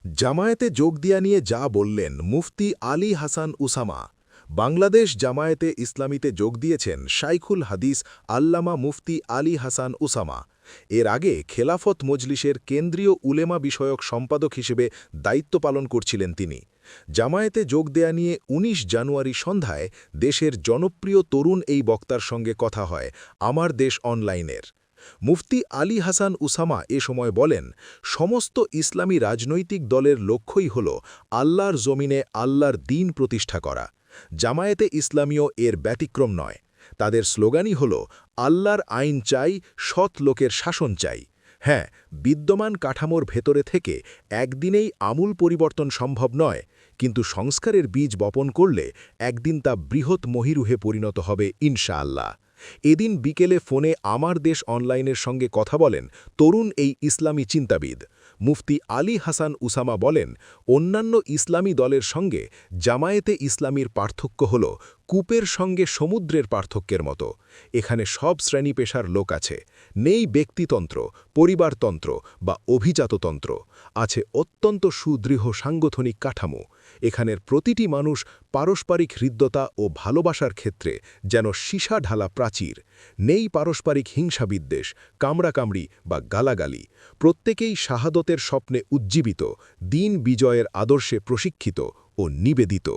জামায়াতে যোগ দিয়া নিয়ে যা বললেন মুফতি আলী হাসান উসামা। বাংলাদেশ জামায়াতে ইসলামীতে যোগ দিয়েছেন শাইখুল হাদিস আল্লামা মুফতি আলী হাসান উসামা। এর আগে খেলাফত মজলিসের কেন্দ্রীয় উলেমা বিষয়ক সম্পাদক হিসেবে দায়িত্ব পালন করছিলেন তিনি। জামায়াতে যোগ দেয়া নিয়ে ১৯ জানুয়ারি সন্ধ্যায় দেশের জনপ্রিয় তরুণ এই বক্তার সঙ্গে কথা হয় আমার দেশ অনলাইনের। মুফতি আলী হাসান উসামা এ সময় বলেন, সমস্ত ইসলামী রাজনৈতিক দলের লক্ষ্যই হল আল্লাহর জমিনে আল্লাহর দ্বীন প্রতিষ্ঠা করা। জামায়াতে ইসলামীও এর ব্যতিক্রম নয়। তাদের স্লোগানই হল আল্লাহর আইন চাই, সৎ লোকের শাসন চাই। হ্যাঁ, বিদ্যমান কাঠামোর ভেতরে থেকে একদিনেই আমূল পরিবর্তন সম্ভব নয়, কিন্তু সংস্কারের বীজ বপন করলে একদিন তা বৃহৎ মহিরুহে পরিণত হবে ইনশাআল্লাহ। এদিন বিকেলে ফোনে আমার দেশ অনলাইনের সঙ্গে কথা বলেন তরুণ এই ইসলামী চিন্তাবিদ। মুফতি আলী হাসান উসামা বলেন, অন্যান্য ইসলামী দলের সঙ্গে জামায়াতে ইসলামীর পার্থক্য হল কূপের সঙ্গে সমুদ্রের পার্থক্যের মতো। এখানে সব শ্রেণী পেশার লোক আছে, নেই ব্যক্তিতন্ত্র, পরিবারতন্ত্র বা অভিজাততন্ত্র। আছে অত্যন্ত সুদৃঢ় সাংগঠনিক কাঠামো। এখানের প্রতিটি মানুষ পারস্পরিক হৃদ্যতা ও ভালোবাসার ক্ষেত্রে যেন সীসা ঢালা প্রাচীর। নেই পারস্পরিক হিংসাবিদ্বেষ, কামড়াকামড়ি বা গালাগালি। প্রত্যেকেই শাহাদতের স্বপ্নে উজ্জীবিত, দ্বীন বিজয়ের আদর্শে প্রশিক্ষিত ও নিবেদিত।